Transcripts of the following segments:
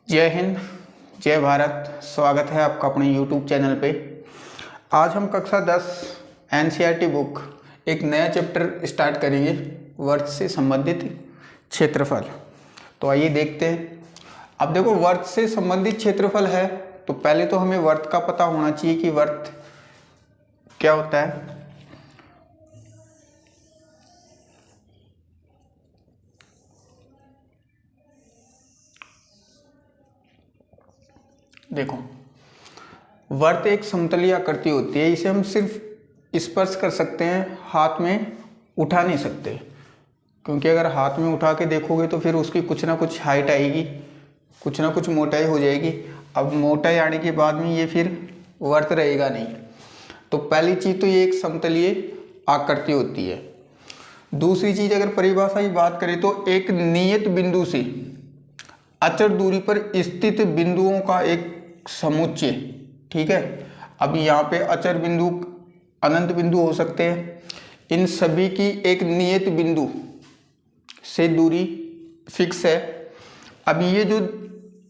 जय हिंद, जय भारत। स्वागत है आपका अपने YouTube चैनल पे। आज हम कक्षा 10 NCERT बुक एक नया चैप्टर स्टार्ट करेंगे, वर्त से संबंधित क्षेत्रफल। तो आइए देखते हैं। अब देखो, वर्त से संबंधित क्षेत्रफल है तो पहले तो हमें वर्त का पता होना चाहिए कि वर्त क्या होता है। देखो, वर्त एक समतलीय आकृति होती है। इसे हम सिर्फ स्पर्श कर सकते हैं, हाथ में उठा नहीं सकते, क्योंकि अगर हाथ में उठा के देखोगे तो फिर उसकी कुछ ना कुछ हाइट आएगी, कुछ ना कुछ मोटाई हो जाएगी। अब मोटाई आने के बाद में ये फिर वर्त रहेगा नहीं। तो पहली चीज़ तो ये एक समतलीय आकृति होती है। दूसरी चीज़, अगर परिभाषा की बात करें तो एक नियत बिंदु से अचर दूरी पर स्थित बिंदुओं का एक समुच्चय। ठीक है। अब यहाँ पे अचर बिंदु अनंत बिंदु हो सकते हैं। इन सभी की एक नियत बिंदु से दूरी फिक्स है। अब ये जो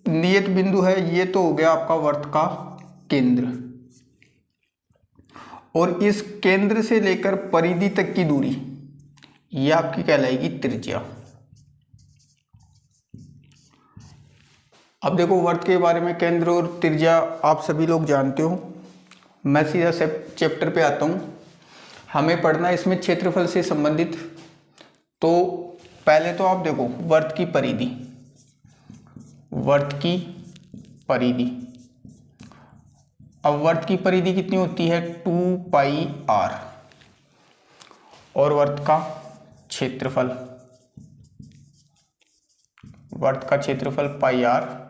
नियत बिंदु है ये तो हो गया आपका वर्त का केंद्र, और इस केंद्र से लेकर परिधि तक की दूरी ये आपकी कहलाएगी त्रिज्या। अब देखो, वर्त के बारे में केंद्र और त्रिज्या आप सभी लोग जानते हो। मैं सीधा चैप्टर पे आता हूँ। हमें पढ़ना इसमें क्षेत्रफल से संबंधित। तो पहले तो आप देखो वर्त की परिधि। वर्त की परिधि, अब वर्त की परिधि कितनी होती है? 2πr। और वर्त का क्षेत्रफल, वर्त का क्षेत्रफल πr²।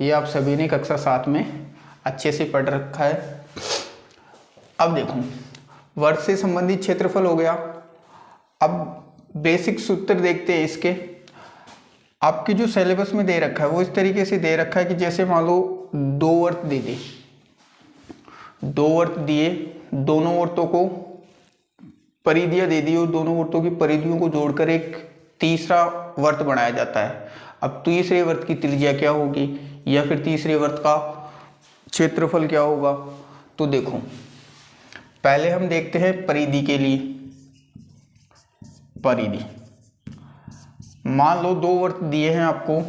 ये आप सभी ने कक्षा 7 में अच्छे से पढ़ रखा है। अब देखो, वर्त से संबंधित क्षेत्रफल हो गया। अब बेसिक सूत्र देखते हैं इसके। आपकी जो सिलेबस में दे रखा है वो इस तरीके से दे रखा है कि जैसे मान लो दो वर्त दे दे, दो वर्त दिए, दोनों वर्तों को परिधियां दे दी और दोनों वर्तों की परिधियों को जोड़कर एक तीसरा वर्त बनाया जाता है। अब तीसरे वर्त की त्रिज्या क्या होगी या फिर तीसरे वर्त का क्षेत्रफल क्या होगा? तो देखो, पहले हम देखते हैं परिधि के लिए। परिधि, मान लो दो वर्त दिए हैं आपको।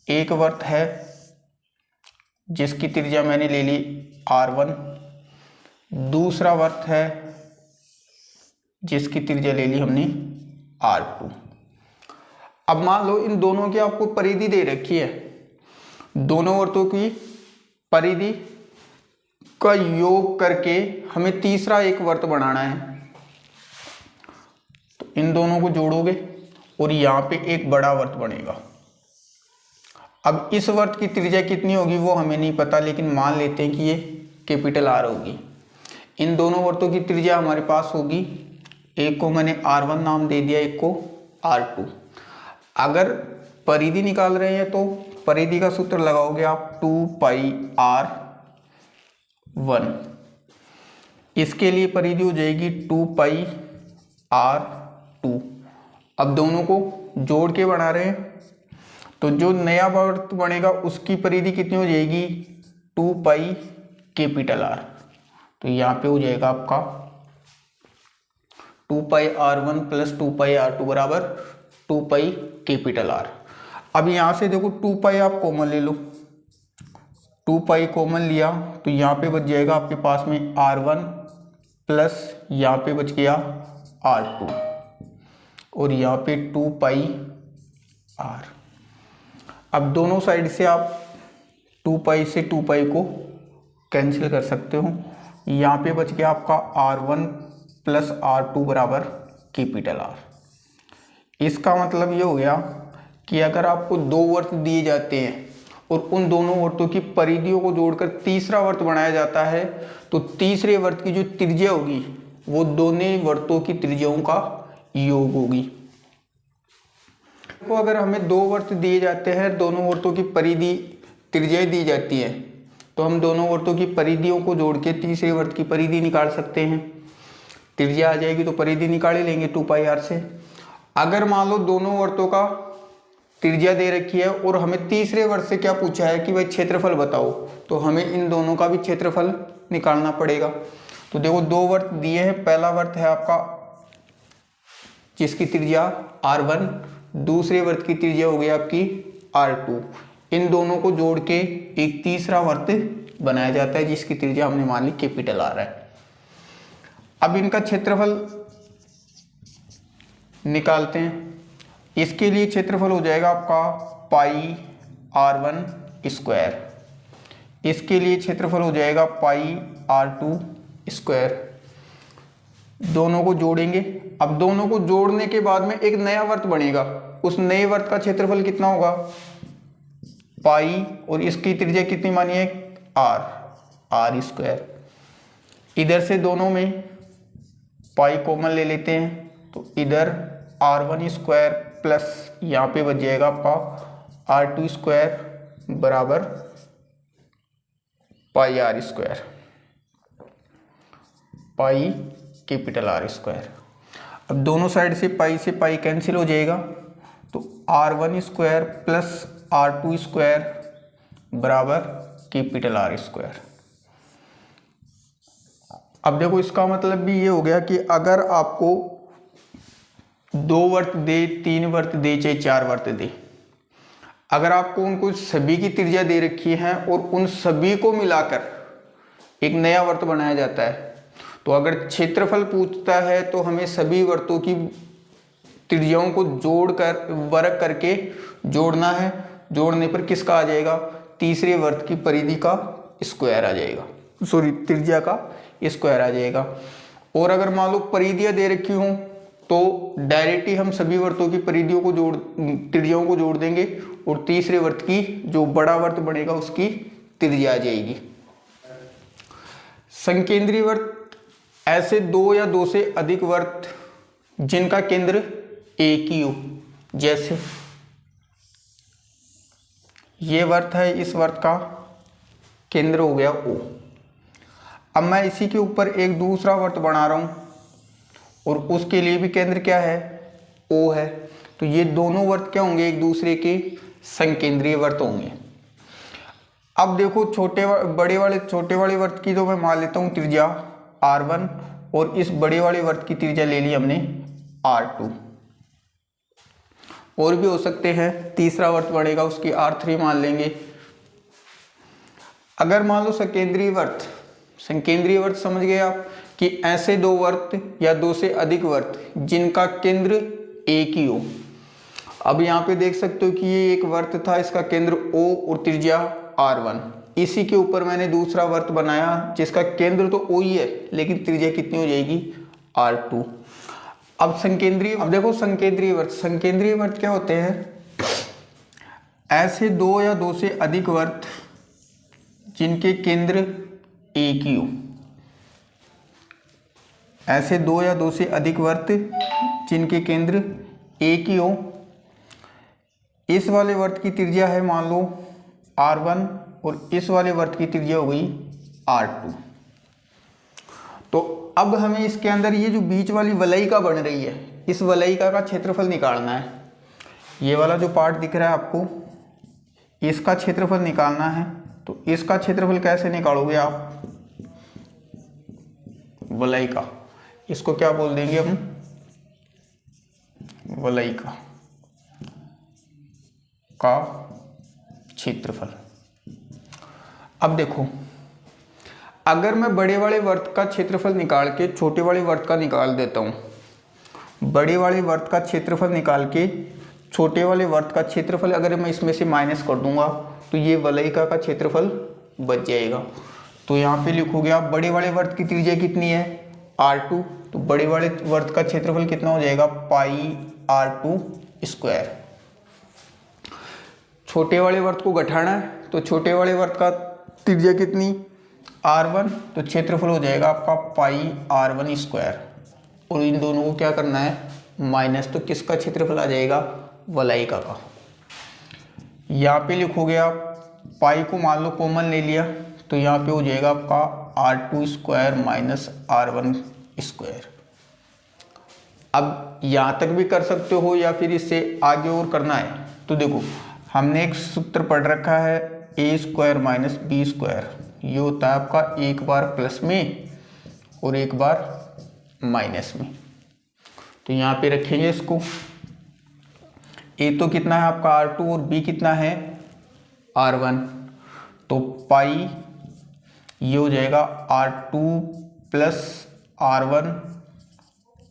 एक वर्त है जिसकी त्रिज्या मैंने ले ली r1, दूसरा वर्त है जिसकी त्रिज्या ले ली हमने r2। अब मान लो इन दोनों की आपको परिधि दे रखी है। दोनों वर्तों की परिधि का योग करके हमें तीसरा एक वर्त बनाना है। तो इन दोनों को जोड़ोगे और यहाँ पे एक बड़ा वर्त बनेगा। अब इस वर्त की त्रिज्या कितनी होगी वो हमें नहीं पता, लेकिन मान लेते हैं कि ये कैपिटल R होगी। इन दोनों वर्तों की त्रिज्या हमारे पास होगी, एक को मैंने R1 नाम दे दिया, एक को R2। अगर परिधि निकाल रहे हैं तो परिधि का सूत्र लगाओगे आप 2πr1। इसके लिए परिधि हो जाएगी 2πr2। अब दोनों को जोड़ के बना रहे हैं तो जो नया वर्त बनेगा उसकी परिधि कितनी हो जाएगी? 2πR। तो यहाँ पे हो जाएगा आपका 2πr1 + 2πr2 बराबर 2πR। अब यहाँ से देखो 2π आप कॉमन ले लो। 2π कॉमन लिया तो यहाँ पे बच जाएगा आपके पास में R1 प्लस यहाँ पे बच गया R2 और यहाँ पे 2πR। अब दोनों साइड से आप 2π से 2π को कैंसिल कर सकते हो। यहाँ पे बच गया आपका R1 + R2 बराबर R। इसका मतलब ये हो गया कि अगर आपको दो वर्त दिए जाते हैं और उन दोनों वर्तों की परिधियों को जोड़कर तीसरा वर्त बनाया जाता है तो तीसरे वर्त की जो त्रिज्या होगी वो दोनों वर्तों की त्रिज्याओं का योग होगी। तो अगर हमें दो वर्त दिए जाते हैं, दोनों वर्तों की परिधि त्रिज्याएं दी जाती है, तो हम दोनों वर्तों की परिधियों को जोड़ के तीसरे वर्त की परिधि निकाल सकते हैं। त्रिज्या आ जाएगी तो परिधि निकाल ही लेंगे 2πr से। अगर मान लो दोनों वर्तों का त्रिज्या दे रखी है और हमें तीसरे वर्त से क्या पूछा है कि भाई क्षेत्रफल बताओ, तो हमें इन दोनों का भी क्षेत्रफल निकालना पड़ेगा। तो देखो दो वर्त दिए हैं, पहला वर्त है आपका जिसकी त्रिज्या r1, दूसरे वर्त की त्रिज्या हो गई आपकी r2। इन दोनों को जोड़ के एक तीसरा वर्त बनाया जाता है जिसकी त्रिज्या हमने मान ली कैपिटल R है। अब इनका क्षेत्रफल निकालते हैं। इसके लिए क्षेत्रफल हो जाएगा आपका पाई r1 स्क्वायर, इसके लिए क्षेत्रफल हो जाएगा पाई r2 स्क्वायर। दोनों को जोड़ेंगे। अब दोनों को जोड़ने के बाद में एक नया वर्त बनेगा, उस नए वर्त का क्षेत्रफल कितना होगा पाई, और इसकी त्रिज्या कितनी मानी है r स्क्वायर। इधर से दोनों में पाई कॉमन ले लेते हैं, तो इधर r1 स्क्वायर प्लस यहाँ पे बच जाएगा आपका r2 स्क्वायर बराबर पाई r square, pi capital R square. अब दोनों साइड से पाई कैंसिल हो जाएगा, तो r1 square plus r2 square बराबर कैपिटल R स्क्वायर। अब देखो इसका मतलब भी ये हो गया कि अगर आपको दो वर्त दे, तीन वर्त दे, चाहे चार वर्त दे, अगर आपको उनको सभी की त्रिज्या दे रखी है और उन सभी को मिलाकर एक नया वर्त बनाया जाता है, तो अगर क्षेत्रफल पूछता है तो हमें सभी वर्तों की त्रिज्याओं को जोड़कर वर्ग करके जोड़ना है। जोड़ने पर किसका आ जाएगा, तीसरे वर्त की परिधि का स्क्वायर आ जाएगा, सॉरी त्रिज्या का स्क्वायर आ जाएगा। और अगर मान लो परिधियां दे रखी हों तो डायरेक्ट ही हम सभी वर्तों की परिधियों को त्रिज्याओं को जोड़ देंगे और तीसरे वर्त की जो बड़ा वर्त बनेगा उसकी त्रिज्या आ जाएगी। संकेंद्रीय वर्त ऐसे दो या दो से अधिक वर्त जिनका केंद्र एक ही हो, जैसे ये वर्त है, इस वर्त का केंद्र हो गया O। अब मैं इसी के ऊपर एक दूसरा वर्त बना रहा हूं और उसके लिए भी केंद्र क्या है O है, तो ये दोनों वर्त क्या होंगे, एक दूसरे के संकेंद्रीय वर्त होंगे। अब देखो छोटे वाले वर्त की तो मैं मान लेता हूं त्रिज्या r1 और इस बड़े वाले वर्त की त्रिज्या ले ली हमने r2। और भी हो सकते हैं, तीसरा वर्त बनेगा उसकी r3 मान लेंगे। अगर मान लो संकेंद्रीय वर्त समझ गए आप कि ऐसे दो वर्त या दो से अधिक वर्त जिनका केंद्र एक ही हो। अब यहाँ पे देख सकते हो कि ये एक वर्त था, इसका केंद्र O और त्रिज्या r1। इसी के ऊपर मैंने दूसरा वर्त बनाया जिसका केंद्र तो O ही है लेकिन त्रिज्या कितनी हो जाएगी r2। अब देखो संकेंद्रीय वर्त क्या होते हैं, ऐसे दो या दो से अधिक वर्त जिनके केंद्र एक ही हो। ऐसे दो या दो से अधिक वर्त जिनके केंद्र एक ही हो। इस वाले वर्त की त्रिज्या है मान लो r1 और इस वाले वर्त की त्रिज्या हो गई r2। तो अब हमें इसके अंदर ये जो बीच वाली वलयिका बन रही है, इस वलयिका का क्षेत्रफल निकालना है। ये वाला जो पार्ट दिख रहा है आपको, इसका क्षेत्रफल निकालना है। तो इसका क्षेत्रफल कैसे निकालोगे आप, वलयिका, इसको क्या बोल देंगे हम, वलयिका का क्षेत्रफल। अब देखो अगर मैं बड़े वाले वर्त का क्षेत्रफल निकाल के छोटे वाले वर्त का निकाल देता हूँ, बड़े वाले वर्त का क्षेत्रफल निकाल के छोटे वाले वर्त का क्षेत्रफल अगर मैं इसमें से माइनस कर दूंगा तो ये वलयिका का क्षेत्रफल बच जाएगा। तो यहाँ पे लिखोगे आप बड़े वाले वर्त की त्रिज्या कितनी है r2, तो बड़े वाले वर्त का क्षेत्रफल कितना हो जाएगा पाई r2 स्क्वायर। छोटे वाले वर्त को घटाना है तो छोटे वाले वर्त का त्रिज्या कितनी r1, तो क्षेत्रफल हो जाएगा आपका पाई r1 स्क्वायर। और इन दोनों को क्या करना है माइनस, तो किसका क्षेत्रफल आ जाएगा वलयिका का। यहाँ पे लिखोगे आप पाई को मान लो कॉमन ले लिया तो यहाँ पे हो जाएगा आपका r2 square minus r1 square. अब यहाँ तक भी कर सकते हो या फिर इससे आगे और करना है तो देखो हमने एक सूत्र पढ़ रखा है ए स्क्वायर माइनस बी स्क्वायर, ये होता है आपका एक बार प्लस में और एक बार माइनस में। तो यहाँ पे रखेंगे इसको, ए तो कितना है आपका R2 और बी कितना है R1, तो पाई ये हो जाएगा R2 plus R1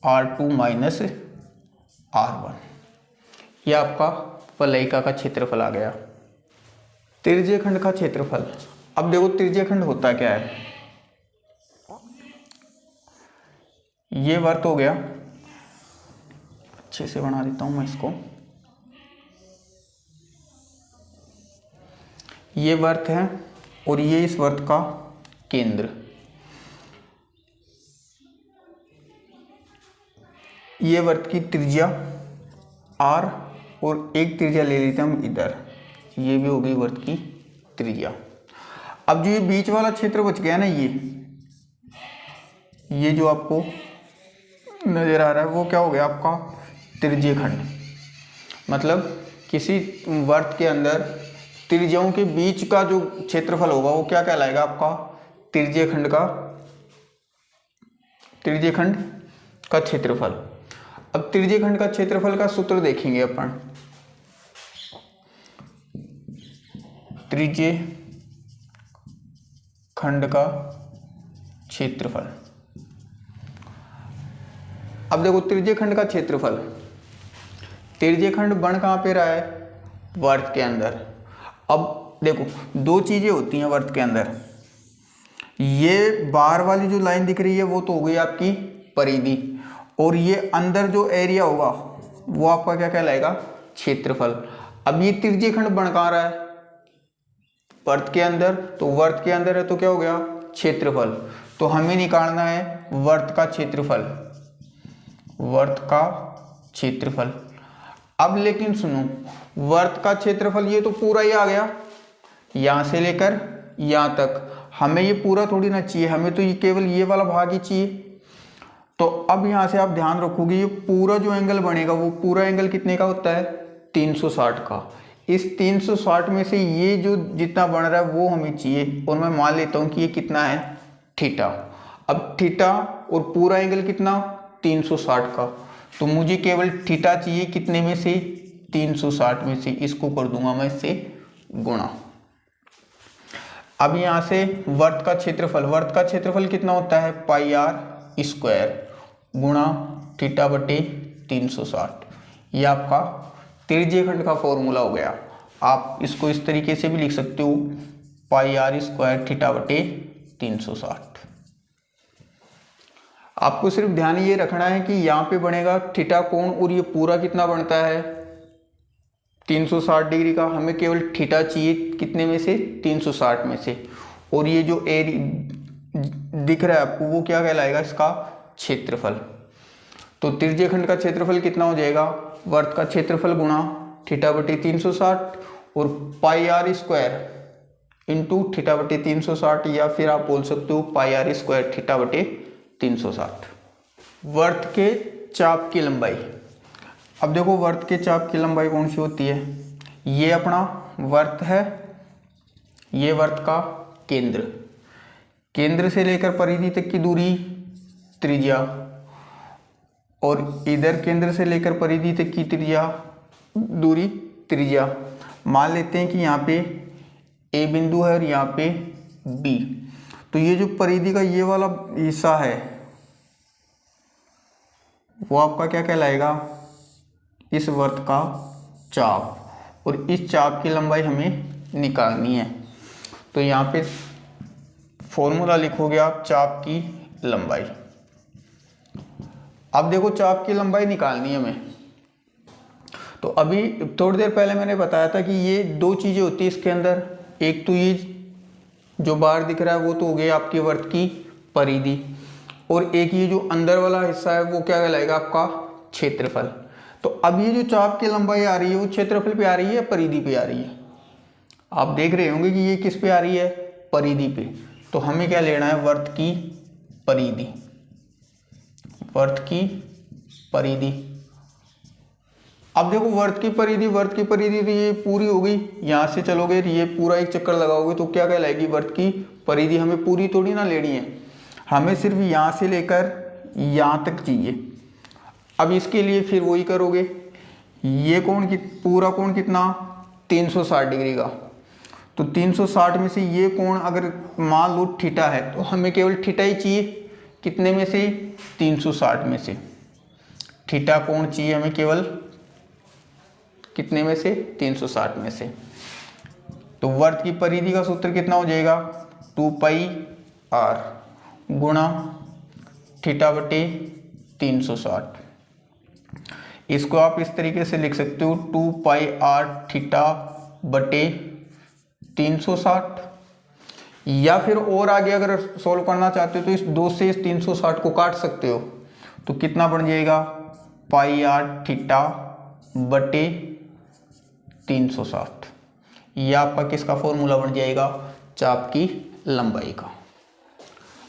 R2 minus R1। यह आपका वलयिका का क्षेत्रफल आ गया। त्रिज्यीय खंड का क्षेत्रफल, अब देखो त्रिज्यीय खंड होता क्या है, ये वर्त हो गया, अच्छे से बना देता हूं मैं इसको, ये वर्त है और ये इस वर्त का केंद्र। ये वर्त की त्रिज्या r और एक त्रिज्या ले लेते हैं हम इधर, ये भी हो गई वर्त की त्रिज्या। अब जो ये बीच वाला क्षेत्र बच गया ना, ये जो आपको नजर आ रहा है वो क्या हो गया आपका त्रिज्यीय खंड। मतलब किसी वर्त के अंदर त्रिज्याओं के बीच का जो क्षेत्रफल होगा वो क्या कहलाएगा आपका त्रिज्यीय खंड का क्षेत्रफल। अब त्रिज्यीय खंड का क्षेत्रफल का सूत्र देखेंगे अपन, त्रिज्यीय खंड का क्षेत्रफल। अब देखो त्रिज्यीय खंड का क्षेत्रफल, त्रिज्यीय खंड बन कहाँ पे रहा है वर्त के अंदर। अब देखो दो चीजें होती हैं वर्त के अंदर, ये बाहर वाली जो लाइन दिख रही है वो तो हो गई आपकी परिधि, और ये अंदर जो एरिया होगा वो आपका क्या कहलाएगा क्षेत्रफल। अब ये त्रिज्यीय खंड बन कहाँ रहा है वर्त के अंदर, तो वर्त के अंदर है तो क्या हो गया क्षेत्रफल। तो हमें निकालना है वर्त का क्षेत्रफल, वर्त का क्षेत्रफल। अब लेकिन सुनो, वर्त का क्षेत्रफल ये तो पूरा ही आ गया, यहां से लेकर यहां तक, हमें ये पूरा थोड़ी ना चाहिए, हमें तो ये केवल ये वाला भाग ही चाहिए। तो अब यहां से आप ध्यान रखोगे ये पूरा जो एंगल बनेगा वो पूरा एंगल कितने का होता है 360 का। इस 360 में से ये जो जितना बन रहा है वो हमें चाहिए, और मैं मान लेता हूं कि ये कितना है थीटा। अब थीटा और पूरा एंगल कितना 360 का, तो मुझे केवल थीटा चाहिए कितने में से 360 में से, इसको कर दूंगा मैं इससे गुणा। अब यहां से वर्त का क्षेत्रफल कितना होता है पाई आर स्क्वायर गुणा थीटा बटे 360। ये आपका त्रिज्यीय खंड का फॉर्मूला हो गया। आप इसको इस तरीके से भी लिख सकते हो पाई आर स्क्वायर थीटा बटे 360। आपको सिर्फ ध्यान ये रखना है कि यहाँ पे बनेगा थीटा कोण, और ये पूरा कितना बनता है 360 डिग्री का। हमें केवल थीटा चाहिए कितने में से 360 में से, और ये जो एरिया दिख रहा है आपको वो क्या कहलाएगा इसका क्षेत्रफल। तो त्रिज्यीय खंड का क्षेत्रफल कितना हो जाएगा वर्त का क्षेत्रफल गुणा थीटा बटे 360 और पाई आर स्क्वायर इंटू थीटा बटे 360, या फिर आप बोल सकते हो पाई आर स्क्वायर थीटा बटे 360। वर्त के चाप की लंबाई, अब देखो वर्त के चाप की लंबाई कौन सी होती है, ये अपना वर्त है, ये वर्त का केंद्र से लेकर परिधि तक की दूरी त्रिज्या, और इधर केंद्र से लेकर परिधि तक की दूरी त्रिज्या। मान लेते हैं कि यहाँ पे ए बिंदु है और यहाँ पे बी, तो ये जो परिधि का ये वाला हिस्सा है वो आपका क्या कहलाएगा इस वर्त का चाप, और इस चाप की लंबाई हमें निकालनी है। तो यहाँ पे फॉर्मूला लिखोगे आप चाप की लंबाई। अब देखो चाप की लंबाई निकालनी है हमें, तो अभी थोड़ी देर पहले मैंने बताया था कि ये दो चीजें होती है इसके अंदर, एक तो ये जो बाहर दिख रहा है वो तो हो गई आपकी वर्त की परिधि, और एक ये जो अंदर वाला हिस्सा है वो क्या कहलाएगा आपका क्षेत्रफल। तो अब ये जो चाप की लंबाई आ रही है वो क्षेत्रफल पे आ रही है परिधि पे आ रही है। आप देख रहे होंगे कि ये किस पे आ रही है परिधि पे, तो हमें क्या लेना है वर्त की परिधि। अब देखो वर्त की परिधि तो ये पूरी हो गई, यहाँ से चलोगे ये पूरा एक चक्कर लगाओगे तो क्या कहलाएगी वर्त की परिधि। हमें पूरी थोड़ी ना लेनी है, हमें सिर्फ यहाँ से लेकर यहाँ तक चाहिए। अब इसके लिए फिर वही करोगे, ये कोण पूरा कोण कितना 360 डिग्री का, तो 360 में से ये कोण अगर मान लो थीटा है तो हमें केवल थीटा ही चाहिए। कितने में से 360 में से थीटा कोण चाहिए हमें केवल, कितने में से 360 में से। तो वर्त की परिधि का सूत्र कितना हो जाएगा 2 पाई r गुणा थीटा बटे 360। इसको आप इस तरीके से लिख सकते हो 2 पाई r थीटा बटे 360, या फिर और आगे अगर सॉल्व करना चाहते हो तो इस 2 से इस 360 को काट सकते हो, तो कितना बन जाएगा पाई r थीटा बटे 360। यह आपका किसका फॉर्मूला बन जाएगा, चाप की लंबाई का।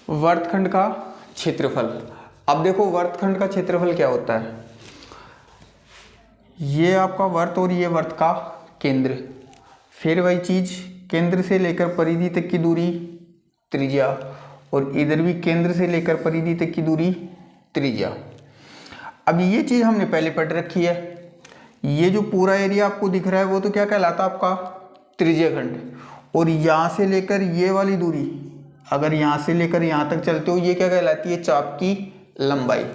वर्तखंड का क्षेत्रफल। अब देखो वर्तखंड का क्षेत्रफल क्या होता है, ये आपका वर्त और ये वर्त का केंद्र, फिर वही चीज केंद्र से लेकर परिधि तक की दूरी त्रिज्या, और इधर भी केंद्र से लेकर परिधि तक की दूरी त्रिज्या। अब ये चीज हमने पहले पढ़ रखी है। ये जो पूरा एरिया आपको दिख रहा है वो तो क्या कहलाता है आपका त्रिज्यखंड, और यहाँ से लेकर ये वाली दूरी अगर यहाँ से लेकर यहाँ तक चलते हो ये क्या कहलाती है, चाप की लंबाई।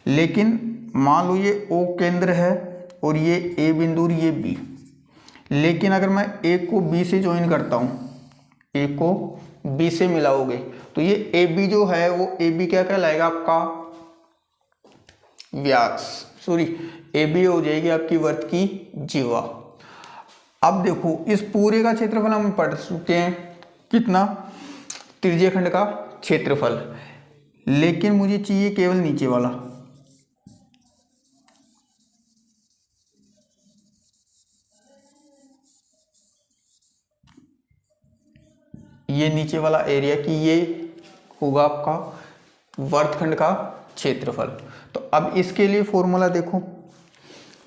लेकिन मान लो ये O केंद्र है और ये A बिंदु और ये B, लेकिन अगर मैं A को B से ज्वाइन करता हूँ, A को B से मिलाओगे तो ये AB जो है वो AB क्या कहलाएगा आपका व्यास, सॉरी AB हो जाएगी आपकी वर्त की जीवा। अब देखो इस पूरे का क्षेत्रफल हम पढ़ चुके हैं, कितना त्रिज्यखंड का क्षेत्रफल, लेकिन मुझे चाहिए केवल नीचे वाला। ये नीचे वाला एरिया की ये होगा आपका वर्तखंड का क्षेत्रफल। तो अब इसके लिए फॉर्मूला देखो,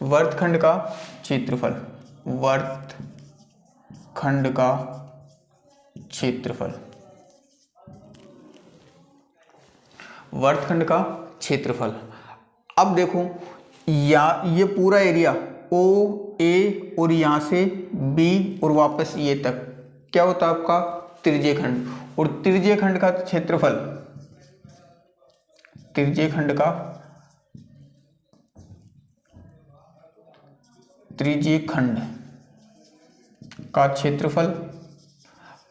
वर्तखंड का क्षेत्रफल, वर्तखंड का क्षेत्रफल, वर्तखंड का क्षेत्रफल। अब देखो ये पूरा एरिया O A और यहाँ से B और वापस ये तक क्या होता है आपका त्रिज्यखंड, और त्रिज्यखंड का क्षेत्रफल, त्रिज्यखंड का क्षेत्रफल।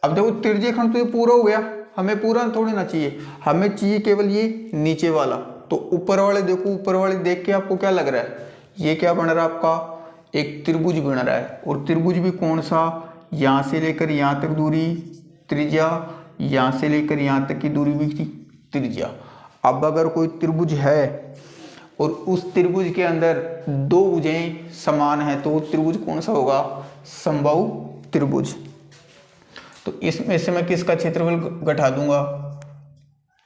अब देखो त्रिज्यखंड तो ये पूरा हो गया, हमें पूरा थोड़ी ना चाहिए, हमें चाहिए केवल ये नीचे वाला। तो ऊपर वाले देखो, ऊपर वाले देख के आपको क्या लग रहा है, ये क्या बन रहा है आपका एक त्रिभुज बन रहा है, और त्रिभुज भी कौन सा, यहाँ से लेकर यहाँ तक दूरी त्रिज्या, यहाँ से लेकर यहाँ तक की दूरी भी त्रिज्या। अब अगर कोई त्रिभुज है और उस त्रिभुज के अंदर दो भुजाएं समान है तो वो त्रिभुज कौन सा होगा, समबाहु त्रिभुज। तो इसमें से मैं किसका क्षेत्रफल घटा दूंगा,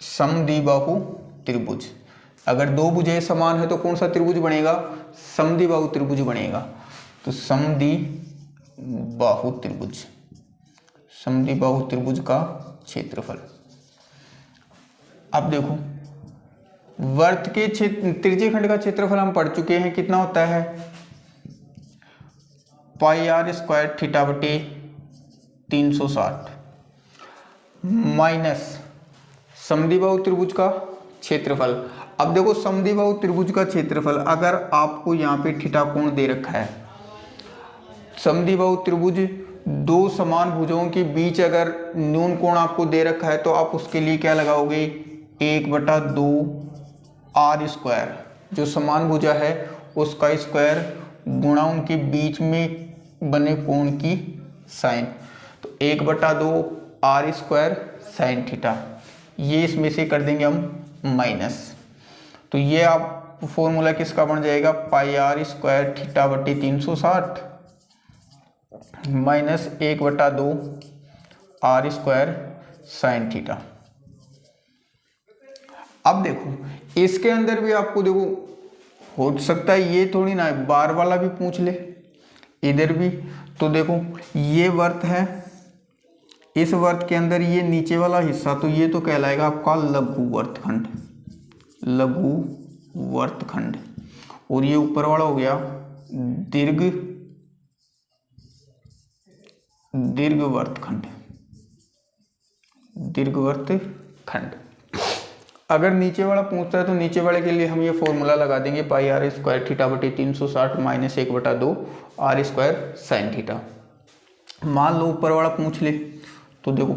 समद्विबाहु त्रिभुज। अगर दो भुजाएं समान है तो कौन सा त्रिभुज बनेगा, समद्विबाहु त्रिभुज बनेगा। तो समद्विबाहु त्रिभुज, समद्विबाहु त्रिभुज का क्षेत्रफल। अब देखो वर्त के त्रिज्यखंड का क्षेत्रफल हम पढ़ चुके हैं, कितना होता है पाई r स्क्वायर थीटा बटे 360 माइनस समद्विबाहु त्रिभुज का क्षेत्रफल। अब देखो समद्विबाहु त्रिभुज का क्षेत्रफल, अगर आपको यहाँ पे थीटा कोण दे रखा है, समद्विबाहु त्रिभुज दो समान भुजाओं के बीच अगर न्यून कोण आपको दे रखा है तो आप उसके लिए क्या लगाओगे, 1/2 r स्क्वायर, जो समान भुजा है उसका स्क्वायर गुणा उनके बीच में बने कोण की साइन। तो 1/2 r स्क्वायर साइन थीटा, ये इसमें से कर देंगे हम माइनस। तो ये आप फॉर्मूला किसका बन जाएगा, पाई r स्क्वायर थीटा बटे 360 minus 1/2 r square sine theta. अब देखो इसके अंदर भी आपको देखो हो सकता है ये थोड़ी ना है, बार वाला भी पूछ ले इधर भी। तो देखो ये वर्त है, इस वर्त के अंदर ये नीचे वाला हिस्सा, तो ये तो कहलाएगा आपका लघु वर्तखंड, लघु वर्तखंड। और ये ऊपर वाला हो गया दीर्घवर्तखंड, दीर्घवर्तखंड। अगर नीचे वाला पूछता है तो नीचे वाले के लिए हम ये फॉर्मूला लगा देंगे, पाई आर स्क्वायर थीटा बटे 360 minus 1/2 r square sine theta. मान लो ऊपर वाला पूछ ले तो देखो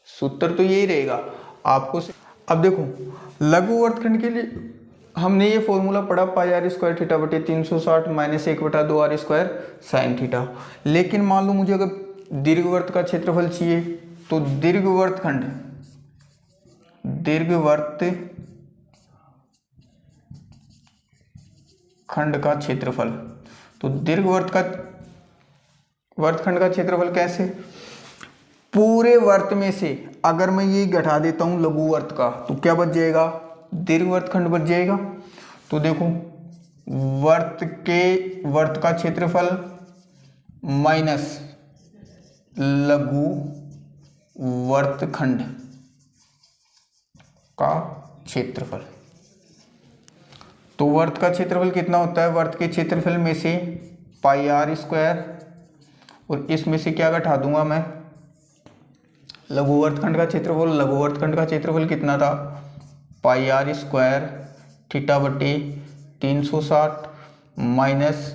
सूत्र तो यही रहेगा आपको। अब देखो लघु वर्तखंड के लिए हमने ये फॉर्मूला पढ़ा, पाई आर स्क्वायर थीटा बटे 360 minus 1/2 r square sine theta. लेकिन मान लो मुझे अगर दीर्घवर्त का क्षेत्रफल चाहिए तो दीर्घवर्त खंड का क्षेत्रफल, तो वर्तखंड का क्षेत्रफल कैसे, पूरे वर्त में से अगर मैं ये घटा देता हूं लघु वर्त का तो क्या बच जाएगा, दीर्घवर्तखंड बच जाएगा। तो देखो वर्त का क्षेत्रफल माइनस लघु वर्तखंड का क्षेत्रफल, तो वर्त का क्षेत्रफल कितना होता है, वर्त के क्षेत्रफल में से पाई आर स्क्वायर और इसमें से क्या घटा दूंगा मैं, लघु वर्तखंड का क्षेत्रफल। लघु वर्तखंड का क्षेत्रफल कितना था, पाई आर स्क्वायर थीटा बटे 360 minus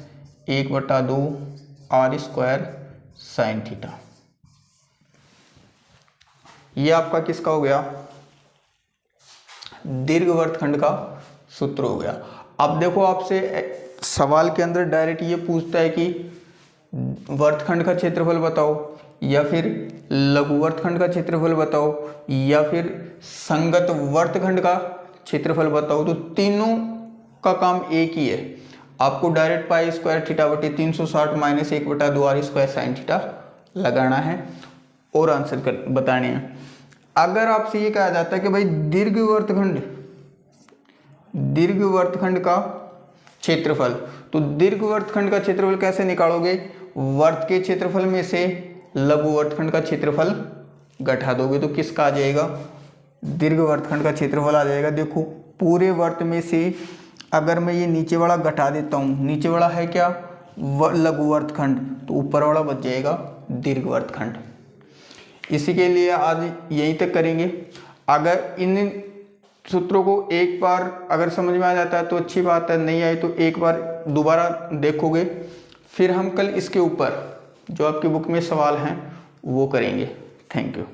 1/2 r square sine theta. ये आपका किसका हो गया, दीर्घवर्तखंड का सूत्र हो गया। अब देखो आपसे सवाल के अंदर डायरेक्ट ये पूछता है कि वर्तखंड का क्षेत्रफल बताओ, या फिर लघु वर्तखंड का क्षेत्रफल बताओ, या फिर संगत वर्तखंड का क्षेत्रफल बताओ, तो तीनों का काम एक ही है। आपको डायरेक्ट पाई स्क्वायर थीटा बटे 360 minus 1/2 r square sine theta लगाना है और आंसर बताने हैं। अगर आपसे ये कहा जाता है कि भाई दीर्घवर्तखंड का क्षेत्रफल, तो दीर्घवर्तखंड का क्षेत्रफल कैसे निकालोगे, वर्त के क्षेत्रफल में से लघु वर्तखंड का क्षेत्रफल घटा दोगे तो किसका आ जाएगा, दीर्घवर्तखंड का क्षेत्रफल आ जाएगा। देखो पूरे वर्त में से अगर मैं ये नीचे वाला घटा देता हूँ, नीचे वाला है क्या, लघु वर्तखंड, तो ऊपर वाला बच जाएगा दीर्घवर्तखंड। इसी के लिए आज यहीं तक करेंगे। अगर इन सूत्रों को एक बार अगर समझ में आ जाता है तो अच्छी बात है, नहीं आए तो एक बार दोबारा देखोगे, फिर हम कल इसके ऊपर जो आपकी बुक में सवाल हैं वो करेंगे। Thank you.